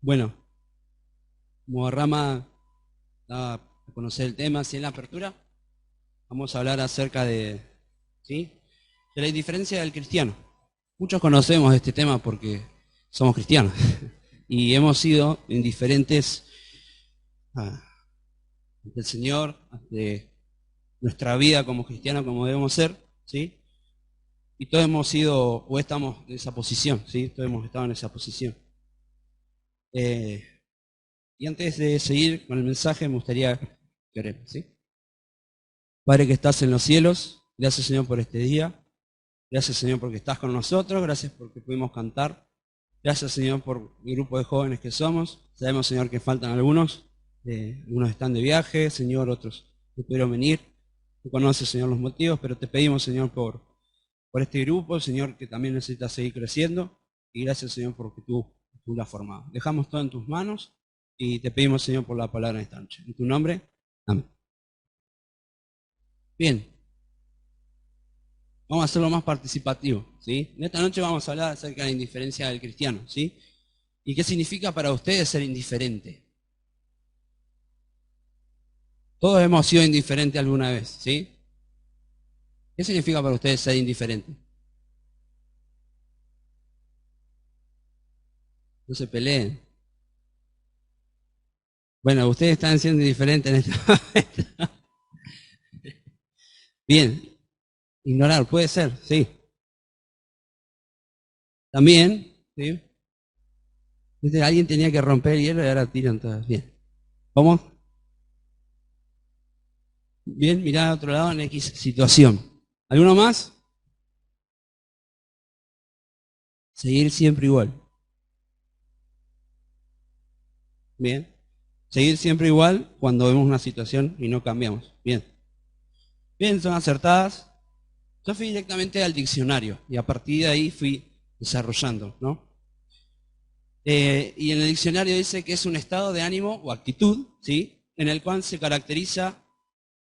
Bueno, como Rama daba a conocer el tema, así en la apertura, vamos a hablar acerca ¿sí? de la indiferencia del cristiano. Muchos conocemos este tema porque somos cristianos y hemos sido indiferentes ante el Señor, ante nuestra vida como cristianos, como debemos ser, ¿sí? Y todos hemos sido o estamos en esa posición, ¿sí? Todos hemos estado en esa posición. Eh, y antes de seguir con el mensaje, me gustaría que oremos, ¿sí? Padre que estás en los cielos, gracias Señor por este día, gracias Señor porque estás con nosotros, gracias porque pudimos cantar, gracias Señor por el grupo de jóvenes que somos, sabemos Señor que faltan algunos están de viaje, Señor, otros no pudieron venir, tú conoces Señor los motivos, pero te pedimos Señor por este grupo, Señor, que también necesita seguir creciendo, y gracias Señor porque tú la has formado. Dejamos todo en tus manos y te pedimos Señor por la palabra en esta noche. En tu nombre, amén. Bien. Vamos a hacerlo más participativo, ¿sí? En esta noche vamos a hablar acerca de la indiferencia del cristiano, ¿sí? ¿Y qué significa para ustedes ser indiferente? Todos hemos sido indiferentes alguna vez, ¿sí? ¿Qué significa para ustedes ser indiferente? No se peleen. Bueno, ustedes están siendo indiferentes en este momento. Bien, ignorar, puede ser, sí. También, ¿sí? ¿Viste? Alguien tenía que romper el hielo y ahora tiran todas. Bien. ¿Cómo? Bien, mirá a otro lado en X situación. ¿Alguno más? Seguir siempre igual. Bien. Seguir siempre igual cuando vemos una situación y no cambiamos. Bien. Bien, son acertadas. Yo fui directamente al diccionario y a partir de ahí fui desarrollando, ¿no? Y en el diccionario dice que es un estado de ánimo o actitud, ¿sí? En el cual se caracteriza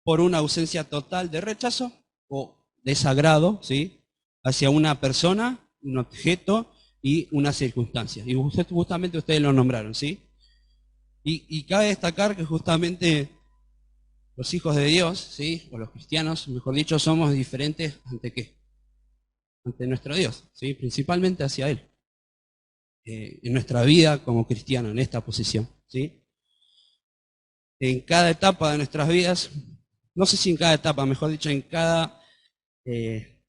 por una ausencia total de rechazo o desagrado, ¿sí? Hacia una persona, un objeto y una circunstancia. Y justamente ustedes lo nombraron, ¿sí? Y cabe destacar que justamente los hijos de Dios, ¿sí? O los cristianos, mejor dicho, somos diferentes ante qué? Ante nuestro Dios, ¿sí? Principalmente hacia Él. En nuestra vida como cristianos, en esta posición, ¿sí? En cada etapa de nuestras vidas, no sé si en cada etapa, mejor dicho, sí,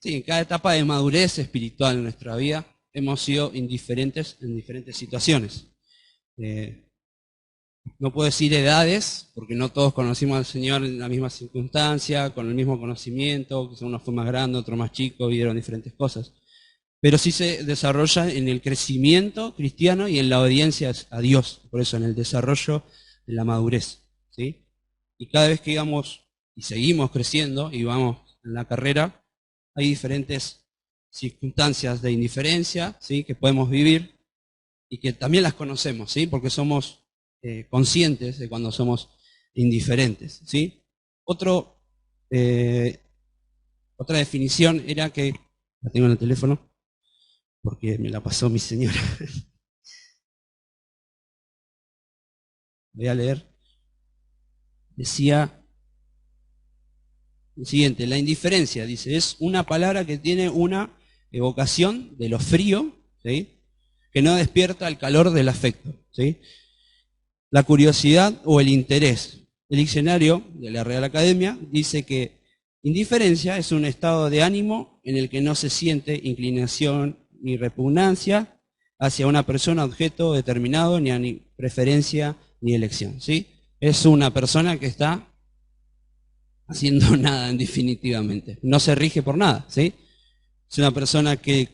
en cada etapa de madurez espiritual en nuestra vida, hemos sido indiferentes en diferentes situaciones. Eh, No puedo decir edades, porque no todos conocimos al Señor en la misma circunstancia, con el mismo conocimiento, quizá uno fue más grande, otro más chico, vieron diferentes cosas. Pero sí se desarrolla en el crecimiento cristiano y en la obediencia a Dios, por eso en el desarrollo de la madurez, ¿sí? Y cada vez que íbamos y seguimos creciendo y vamos en la carrera, hay diferentes circunstancias de indiferencia, ¿sí? Que podemos vivir y que también las conocemos, ¿sí? Porque somos conscientes de cuando somos indiferentes, ¿sí? Otro, eh, Otra definición era que, la tengo en el teléfono, porque me la pasó mi señora. Voy a leer. Decía lo siguiente, la indiferencia, dice, es una palabra que tiene una evocación de lo frío, ¿sí? Que no despierta el calor del afecto, ¿sí? La curiosidad o el interés. El diccionario de la Real Academia dice que indiferencia es un estado de ánimo en el que no se siente inclinación ni repugnancia hacia una persona, objeto determinado, ni preferencia ni elección, ¿sí? Es una persona que está haciendo nada, definitivamente. No se rige por nada, ¿sí? Es una persona que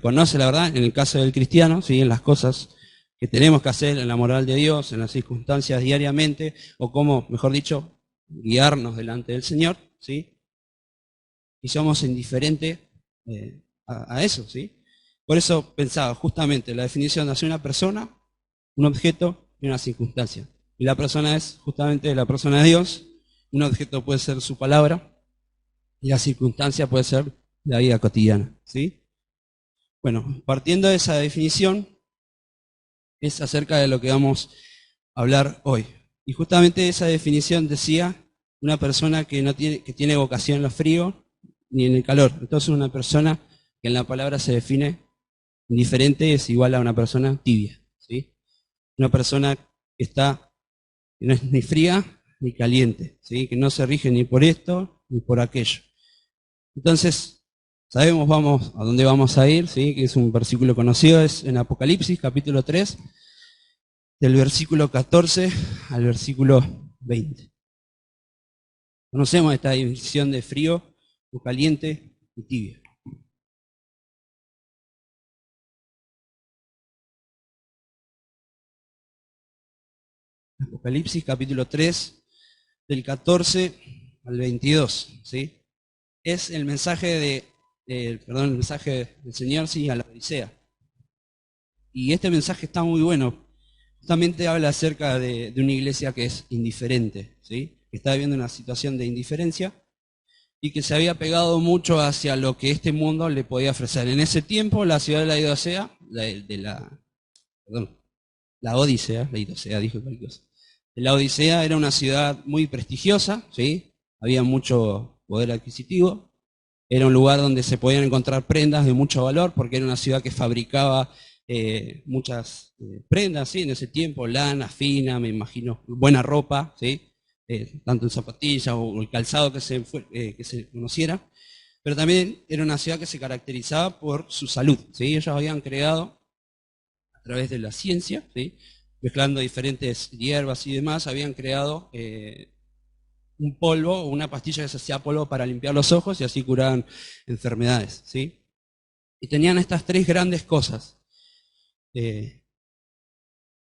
conoce la verdad, en el caso del cristiano, ¿sí? En las cosas que tenemos que hacer, en la moral de Dios, en las circunstancias diariamente, o cómo, mejor dicho, guiarnos delante del Señor, ¿sí? Y somos indiferentes a eso, ¿sí? Por eso pensaba justamente la definición de hacer una persona, un objeto y una circunstancia. Y la persona es justamente la persona de Dios, un objeto puede ser su palabra, y la circunstancia puede ser la vida cotidiana, ¿sí? Bueno, partiendo de esa definición, es acerca de lo que vamos a hablar hoy. Y justamente esa definición decía una persona que tiene vocación en lo frío ni en el calor. Entonces una persona que en la palabra se define indiferente es igual a una persona tibia, ¿sí? Una persona que no es ni fría ni caliente, ¿sí? Que no se rige ni por esto ni por aquello. Entonces, sabemos a dónde vamos a ir, ¿sí? Que es un versículo conocido, es en Apocalipsis, capítulo 3, del versículo 14 al versículo 20. Conocemos esta división de frío, o caliente y tibio. Apocalipsis capítulo 3, del 14 al 22, ¿sí? Es el mensaje el mensaje del Señor, sí, a la Odisea. Y este mensaje está muy bueno. Justamente habla acerca de una iglesia que es indiferente, ¿sí? Que está viviendo una situación de indiferencia y que se había pegado mucho hacia lo que este mundo le podía ofrecer. En ese tiempo, la ciudad de la Odisea, la Odisea, dije cualquier cosa. La Odisea era una ciudad muy prestigiosa, ¿sí? Había mucho poder adquisitivo. Era un lugar donde se podían encontrar prendas de mucho valor, porque era una ciudad que fabricaba muchas prendas, ¿sí? En ese tiempo, lana fina, me imagino, buena ropa, ¿sí? Tanto en zapatillas o el calzado que se conociera. Pero también era una ciudad que se caracterizaba por su salud, ¿sí? Ellos habían creado, a través de la ciencia, ¿sí? Mezclando diferentes hierbas y demás, habían creado un polvo o una pastilla que se hacía polvo para limpiar los ojos y así curaban enfermedades, ¿sí? Y tenían estas tres grandes cosas.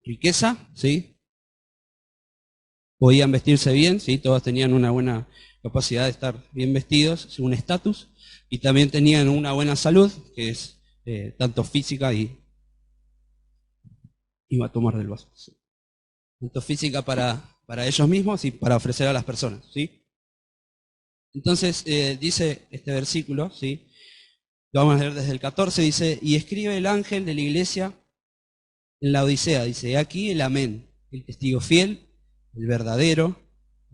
Riqueza, ¿sí? Podían vestirse bien, ¿sí? Todos tenían una buena capacidad de estar bien vestidos, un estatus, y también tenían una buena salud, que es tanto física y... Iba a tomar del vaso. ¿Sí? Tanto física para ellos mismos y para ofrecer a las personas, ¿sí? Entonces, dice este versículo, ¿sí? Lo vamos a leer desde el 14, dice, y escribe el ángel de la iglesia en la Odisea, dice, aquí el amén, el testigo fiel, el verdadero,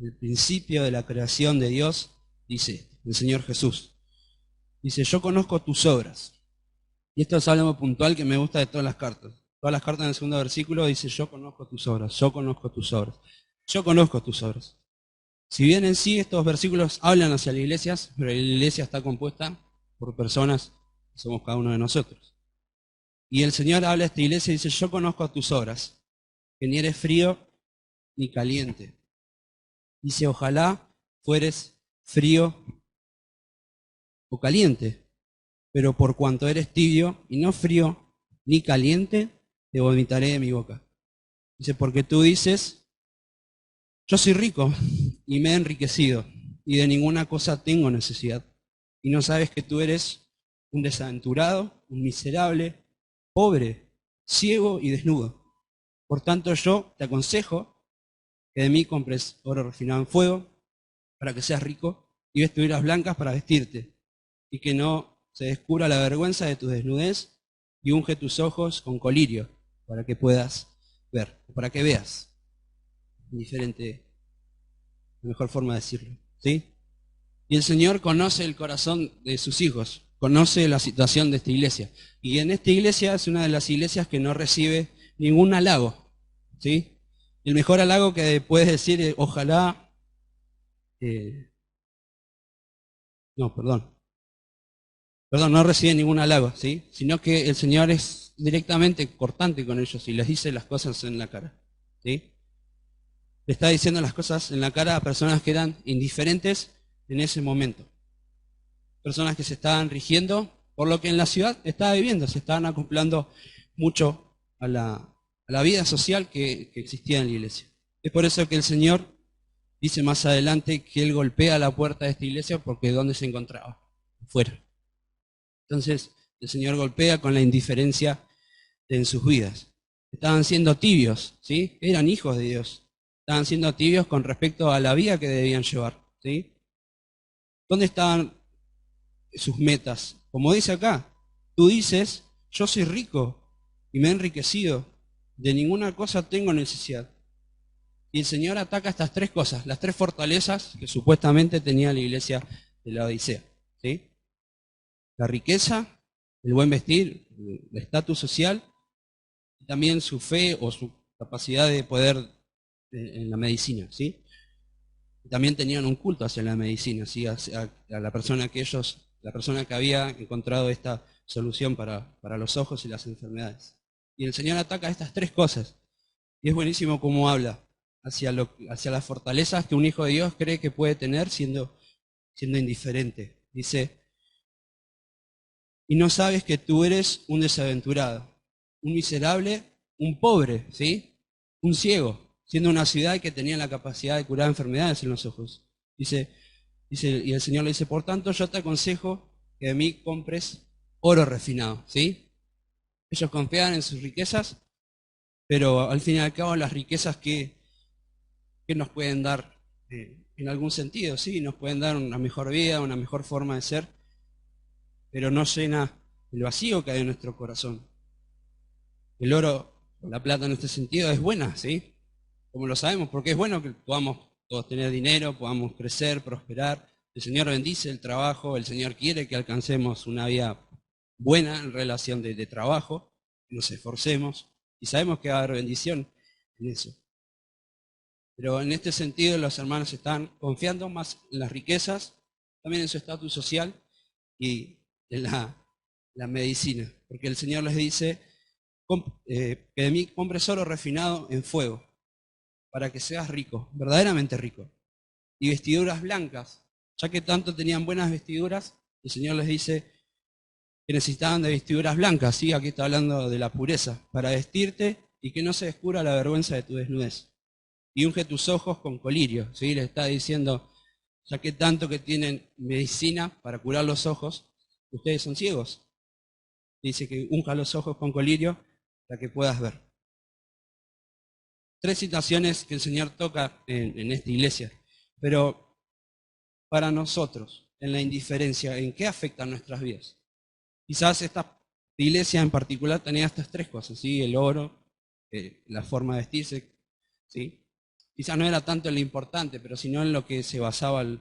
el principio de la creación de Dios, dice el Señor Jesús. Dice, yo conozco tus obras. Y esto es algo puntual que me gusta de todas las cartas. Todas las cartas en el segundo versículo dice, yo conozco tus obras, yo conozco tus obras, yo conozco tus obras. Si bien en sí estos versículos hablan hacia las iglesias, pero la iglesia está compuesta por personas que somos cada uno de nosotros. Y el Señor habla a esta iglesia y dice, yo conozco tus obras, que ni eres frío ni caliente. Dice, ojalá fueres frío o caliente, pero por cuanto eres tibio y no frío ni caliente, te vomitaré de mi boca. Dice, porque tú dices, yo soy rico y me he enriquecido y de ninguna cosa tengo necesidad. Y no sabes que tú eres un desaventurado, un miserable, pobre, ciego y desnudo. Por tanto yo te aconsejo que de mí compres oro refinado en fuego para que seas rico y vestiduras blancas para vestirte y que no se descubra la vergüenza de tu desnudez y unge tus ojos con colirio para que puedas ver, para que veas. Diferente, la mejor forma de decirlo, ¿sí? Y el Señor conoce el corazón de sus hijos, conoce la situación de esta iglesia. Y en esta iglesia es una de las iglesias que no recibe ningún halago, ¿sí? El mejor halago que puedes decir es, ojalá... no recibe ningún halago, ¿sí? Sino que el Señor es directamente cortante con ellos y les dice las cosas en la cara, ¿sí? Le está diciendo las cosas en la cara a personas que eran indiferentes en ese momento. Personas que se estaban rigiendo por lo que en la ciudad estaba viviendo, se estaban acoplando mucho a la vida social que existía en la iglesia. Es por eso que el Señor dice más adelante que Él golpea la puerta de esta iglesia porque ¿dónde se encontraba? Fuera. Entonces el Señor golpea con la indiferencia en sus vidas. Estaban siendo tibios, ¿sí? Eran hijos de Dios. Estaban siendo tibios con respecto a la vida que debían llevar, ¿sí? ¿Dónde estaban sus metas? Como dice acá, tú dices, yo soy rico y me he enriquecido de ninguna cosa tengo necesidad. Y el Señor ataca estas tres cosas, las tres fortalezas que supuestamente tenía la iglesia de la Odisea, ¿sí? La riqueza, el buen vestir, el estatus social, y también su fe o su capacidad de poder en la medicina, ¿sí? También tenían un culto hacia la medicina, ¿sí? A la persona que la persona que había encontrado esta solución para los ojos y las enfermedades. Y el Señor ataca estas tres cosas. Y es buenísimo cómo habla hacia las fortalezas que un hijo de Dios cree que puede tener siendo indiferente. Dice, y no sabes que tú eres un desaventurado, un miserable, un pobre, ¿sí? Un ciego, siendo una ciudad que tenía la capacidad de curar enfermedades en los ojos. Dice, y el Señor le dice, por tanto yo te aconsejo que de mí compres oro refinado, ¿sí? Ellos confiaban en sus riquezas, pero al fin y al cabo las riquezas que nos pueden dar en algún sentido, sí, nos pueden dar una mejor vida, una mejor forma de ser, pero no llena el vacío que hay en nuestro corazón. El oro o la plata en este sentido es buena, ¿sí? Como lo sabemos, porque es bueno que podamos todos tener dinero, podamos crecer, prosperar. El Señor bendice el trabajo, el Señor quiere que alcancemos una vida buena en relación de trabajo, que nos esforcemos, y sabemos que va a haber bendición en eso. Pero en este sentido los hermanos están confiando más en las riquezas, también en su estatus social y en la medicina. Porque el Señor les dice que de mí compres oro refinado en fuego, para que seas rico, verdaderamente rico. Y vestiduras blancas, ya que tanto tenían buenas vestiduras, el Señor les dice que necesitaban de vestiduras blancas, ¿sí? Aquí está hablando de la pureza, para vestirte y que no se descubra la vergüenza de tu desnudez. Y unge tus ojos con colirio, ¿sí? Le está diciendo, ya que tanto que tienen medicina para curar los ojos, ustedes son ciegos. Dice que unja los ojos con colirio para que puedas ver. Tres situaciones que el Señor toca en esta iglesia, pero para nosotros, en la indiferencia, ¿en qué afectan nuestras vidas? Quizás esta iglesia en particular tenía estas tres cosas, ¿sí? El oro, la forma de vestirse, ¿sí? Quizás no era tanto en lo importante, pero sino en lo que se basaba la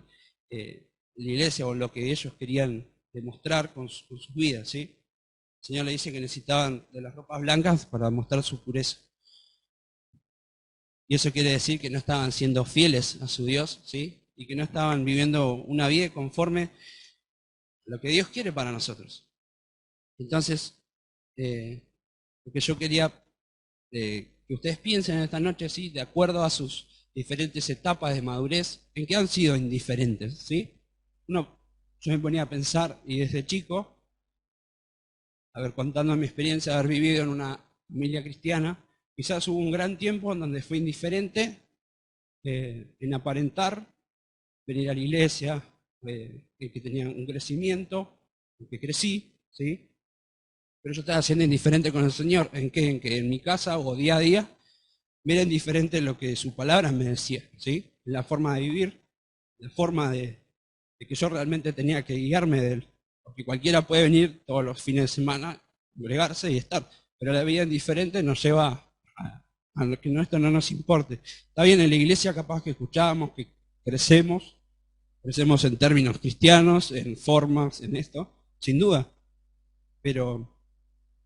iglesia o lo que ellos querían demostrar con sus vidas, ¿sí? El Señor le dice que necesitaban de las ropas blancas para mostrar su pureza. Y eso quiere decir que no estaban siendo fieles a su Dios, ¿sí? Y que no estaban viviendo una vida conforme a lo que Dios quiere para nosotros. Entonces, lo que yo quería que ustedes piensen esta noche, ¿sí? De acuerdo a sus diferentes etapas de madurez, en que han sido indiferentes, ¿sí? Yo me ponía a pensar, y desde chico, contando mi experiencia de haber vivido en una familia cristiana, quizás hubo un gran tiempo en donde fui indiferente en aparentar, venir a la iglesia, que tenía un crecimiento, que crecí, ¿sí? Pero yo estaba siendo indiferente con el Señor. ¿En qué? En que en mi casa o día a día me era indiferente lo que su palabra me decía, ¿sí? La forma de vivir, la forma de que yo realmente tenía que guiarme de Él. Porque cualquiera puede venir todos los fines de semana, congregarse y estar. Pero la vida indiferente nos lleva a lo que esto no nos importe. Está bien, en la iglesia capaz que escuchamos, que crecemos en términos cristianos, en formas, en esto, sin duda. Pero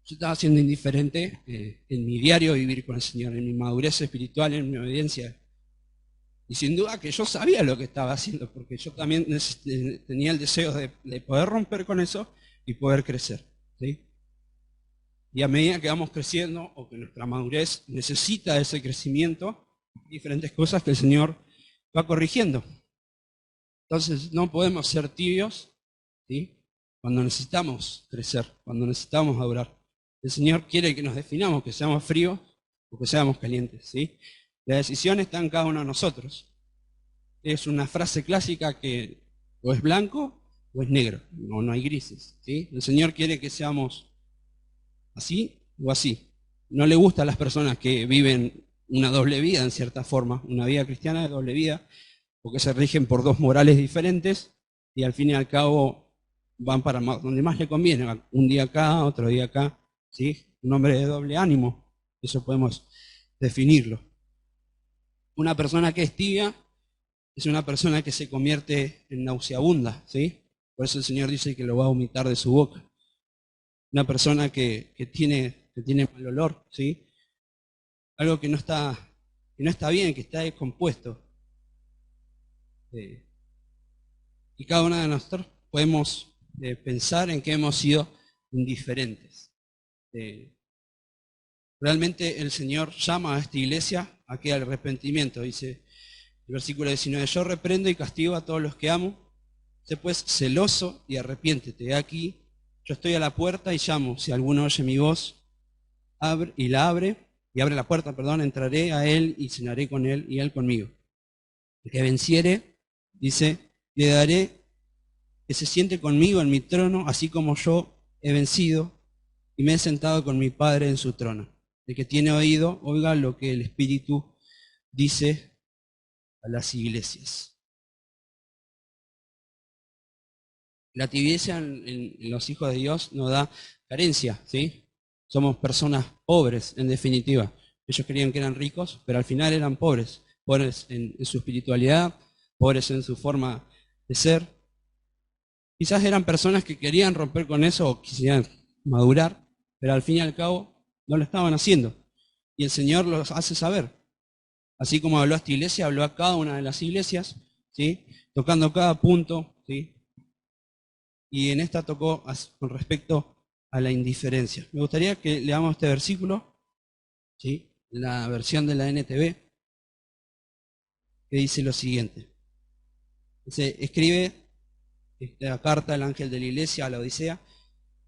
yo estaba siendo indiferente en mi diario vivir con el Señor, en mi madurez espiritual, en mi obediencia. Y sin duda que yo sabía lo que estaba haciendo, porque yo también tenía el deseo de poder romper con eso y poder crecer, ¿sí? Y a medida que vamos creciendo, o que nuestra madurez necesita ese crecimiento, diferentes cosas que el Señor va corrigiendo. Entonces no podemos ser tibios, ¿sí? Cuando necesitamos crecer, cuando necesitamos madurar. El Señor quiere que nos definamos, que seamos fríos o que seamos calientes, ¿sí? La decisión está en cada uno de nosotros. Es una frase clásica que o es blanco o es negro, no hay grises, ¿sí? El Señor quiere que seamos así o así. No le gusta a las personas que viven una doble vida, en cierta forma, una vida cristiana de doble vida, porque se rigen por dos morales diferentes y al fin y al cabo van para donde más le conviene, un día acá, otro día acá, ¿sí? Un hombre de doble ánimo. Eso podemos definirlo. Una persona que es tibia es una persona que se convierte en nauseabunda, ¿sí? Por eso el Señor dice que lo va a vomitar de su boca. Una persona que tiene mal olor, ¿sí? Algo que no está bien, que está descompuesto. Y cada uno de nosotros podemos pensar en que hemos sido indiferentes. Realmente el Señor llama a esta iglesia a que al arrepentimiento. Dice el versículo 19, yo reprendo y castigo a todos los que amo. Sé pues celoso y arrepiéntete. He aquí, yo estoy a la puerta y llamo. Si alguno oye mi voz abre la puerta, entraré a él y cenaré con él y él conmigo. El que venciere, dice, le daré que se siente conmigo en mi trono, así como yo he vencido y me he sentado con mi Padre en su trono. El que tiene oído, oiga lo que el Espíritu dice a las iglesias. La tibieza en los hijos de Dios nos da carencia, ¿sí? Somos personas pobres, en definitiva. Ellos creían que eran ricos, pero al final eran pobres. Pobres en su espiritualidad, pobres en su forma de ser. Quizás eran personas que querían romper con eso o quisieran madurar, pero al fin y al cabo no lo estaban haciendo. Y el Señor los hace saber. Así como habló a esta iglesia, habló a cada una de las iglesias, ¿sí? Tocando cada punto, ¿sí? Y en esta tocó con respecto a la indiferencia. Me gustaría que leamos este versículo, ¿sí? La versión de la NTV, que dice lo siguiente. Dice, escribe la carta del ángel de la iglesia a la Odisea.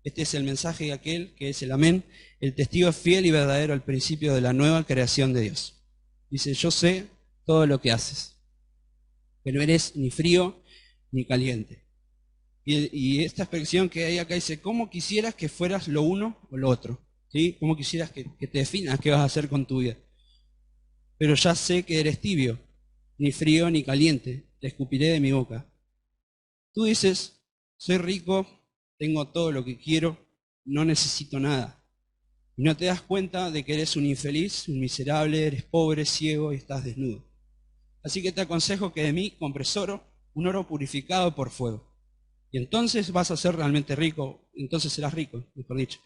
Este es el mensaje de aquel que es el amén, el testigo fiel y verdadero al principio de la nueva creación de Dios. Dice, yo sé todo lo que haces, que no eres ni frío ni caliente. Y esta expresión que hay acá dice, ¿cómo quisieras que fueras lo uno o lo otro? ¿Sí? ¿Cómo quisieras que te definas qué vas a hacer con tu vida? Pero ya sé que eres tibio, ni frío ni caliente, te escupiré de mi boca. Tú dices, soy rico, tengo todo lo que quiero, no necesito nada. Y no te das cuenta de que eres un infeliz, un miserable, eres pobre, ciego y estás desnudo. Así que te aconsejo que de mí compres oro, un oro purificado por fuego. Y entonces vas a ser realmente rico, entonces serás rico, mejor dicho.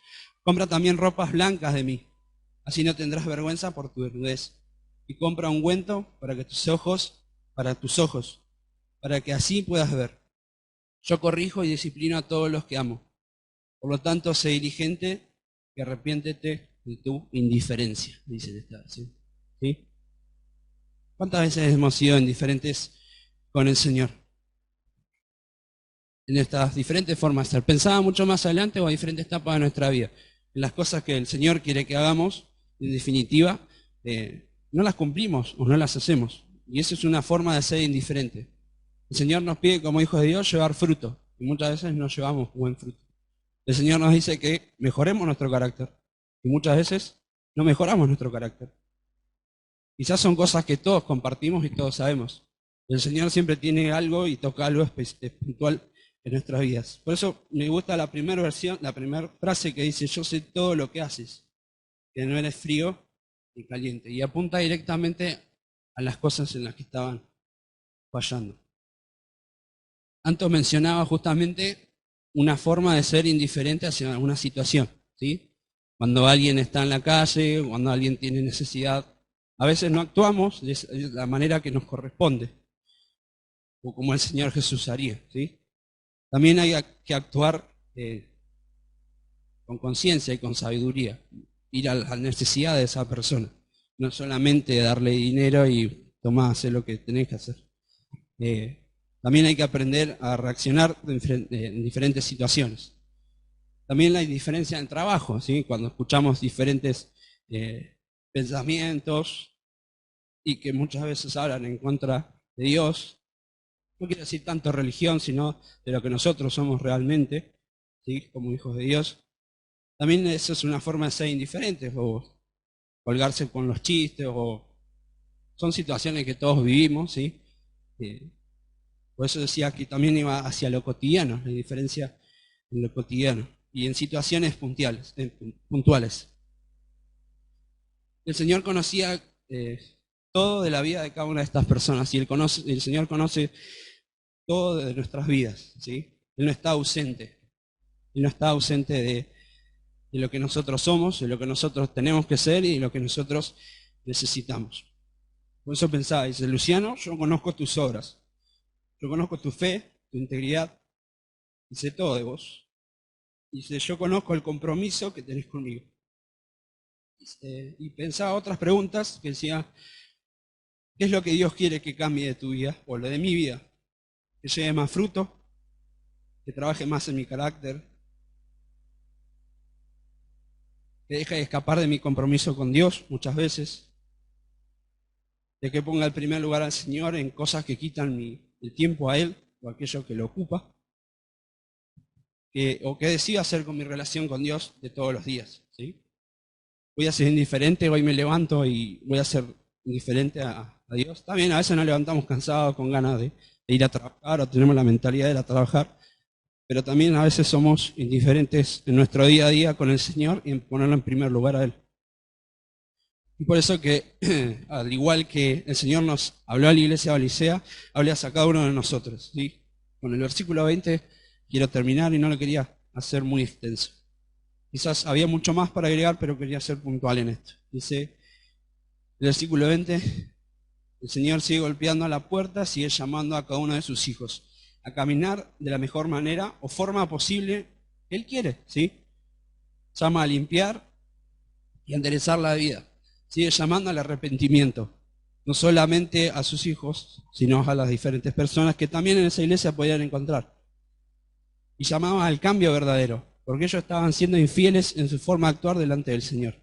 Compra también ropas blancas de mí, así no tendrás vergüenza por tu desnudez. Y compra ungüento para tus ojos, para que así puedas ver. Yo corrijo y disciplino a todos los que amo. Por lo tanto, sé diligente y arrepiéntete de tu indiferencia, dice esta, ¿sí? ¿Cuántas veces hemos sido indiferentes con el Señor? En estas diferentes formas de ser. Pensaba mucho más adelante o a diferentes etapas de nuestra vida. En las cosas que el Señor quiere que hagamos, en definitiva, no las cumplimos o no las hacemos. Y eso es una forma de ser indiferente. El Señor nos pide como hijos de Dios llevar fruto. Y muchas veces no llevamos buen fruto. El Señor nos dice que mejoremos nuestro carácter. Y muchas veces no mejoramos nuestro carácter. Quizás son cosas que todos compartimos y todos sabemos. El Señor siempre tiene algo y toca algo espiritual en nuestras vidas. Por eso me gusta la primera versión, la primera frase que dice, yo sé todo lo que haces, que no eres frío ni caliente. Y apunta directamente a las cosas en las que estaban fallando. Antes mencionaba justamente una forma de ser indiferente hacia alguna situación, ¿sí? Cuando alguien está en la calle, cuando alguien tiene necesidad, a veces no actuamos de la manera que nos corresponde, o como el Señor Jesús haría, ¿sí? También hay que actuar con conciencia y con sabiduría, ir a la necesidad de esa persona, no solamente darle dinero y tomá, hacer lo que tenés que hacer. También hay que aprender a reaccionar en diferentes situaciones. También hay diferencia en trabajo, ¿sí? Cuando escuchamos diferentes pensamientos y que muchas veces hablan en contra de Dios, no quiero decir tanto religión, sino de lo que nosotros somos realmente, ¿sí? Como hijos de Dios. También eso es una forma de ser indiferentes, o colgarse con los chistes, o son situaciones que todos vivimos, ¿sí? Por eso decía que también iba hacia lo cotidiano, la diferencia en lo cotidiano y en situaciones puntuales. El Señor conocía todo de la vida de cada una de estas personas y el Señor conoce todo de nuestras vidas, ¿sí? Él no está ausente. Él no está ausente de lo que nosotros somos, de lo que nosotros tenemos que ser y de lo que nosotros necesitamos. Por eso pensaba, dice, Luciano, yo conozco tus obras, yo conozco tu fe, tu integridad, y sé todo de vos. Dice, yo conozco el compromiso que tenés conmigo. Y pensaba otras preguntas que decía, ¿qué es lo que Dios quiere que cambie de tu vida o lo de mi vida? Que lleve más fruto, que trabaje más en mi carácter, que deje de escapar de mi compromiso con Dios muchas veces, de que ponga el primer lugar al Señor en cosas que quitan el tiempo a Él o aquello que lo ocupa, o que decida hacer con mi relación con Dios de todos los días, ¿sí? Voy a ser indiferente, hoy me levanto y voy a ser indiferente a Dios. También a veces nos levantamos cansados con ganas de ir a trabajar o tenemos la mentalidad de ir a trabajar, pero también a veces somos indiferentes en nuestro día a día con el Señor y en ponerlo en primer lugar a Él. Y por eso que, al igual que el Señor nos habló a la iglesia de Olicea, hable a cada uno de nosotros, ¿sí? Con el versículo 20 quiero terminar y no lo quería hacer muy extenso. Quizás había mucho más para agregar, pero quería ser puntual en esto. Dice el versículo 20, el Señor sigue golpeando a la puerta, sigue llamando a cada uno de sus hijos a caminar de la mejor manera o forma posible que Él quiere, ¿sí? Llama a limpiar y a enderezar la vida. Sigue llamando al arrepentimiento, no solamente a sus hijos, sino a las diferentes personas que también en esa iglesia podían encontrar. Y llamaba al cambio verdadero, porque ellos estaban siendo infieles en su forma de actuar delante del Señor.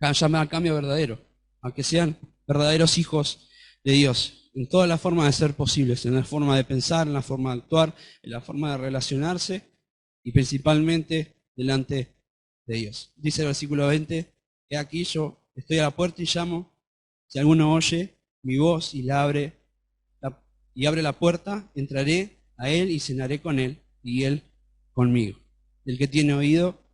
Llama al cambio verdadero, a que sean verdaderos hijos de Dios, en todas las formas de ser posibles, en la forma de pensar, en la forma de actuar, en la forma de relacionarse y principalmente delante de Dios. Dice el versículo 20, he aquí yo estoy a la puerta y llamo, si alguno oye mi voz y abre la puerta, entraré a él y cenaré con él y él conmigo. El que tiene oído,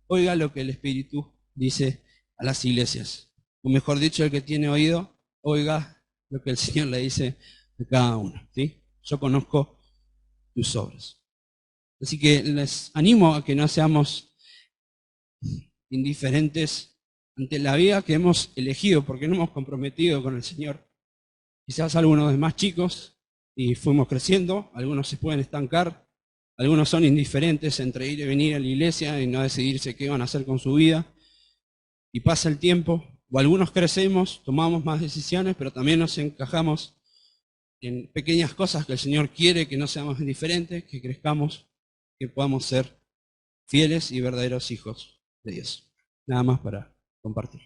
oiga lo que el Espíritu dice a las iglesias. O mejor dicho, el que tiene oído, oiga lo que el Señor le dice a cada uno, ¿sí? Yo conozco tus obras. Así que les animo a que no seamos indiferentes ante la vida que hemos elegido, porque no hemos comprometido con el Señor. Quizás algunos de más chicos y fuimos creciendo, algunos se pueden estancar, algunos son indiferentes entre ir y venir a la iglesia y no decidirse qué van a hacer con su vida. Y pasa el tiempo, o algunos crecemos, tomamos más decisiones, pero también nos encajamos en pequeñas cosas que el Señor quiere, que no seamos indiferentes, que crezcamos, que podamos ser fieles y verdaderos hijos de Dios. Nada más para compartir.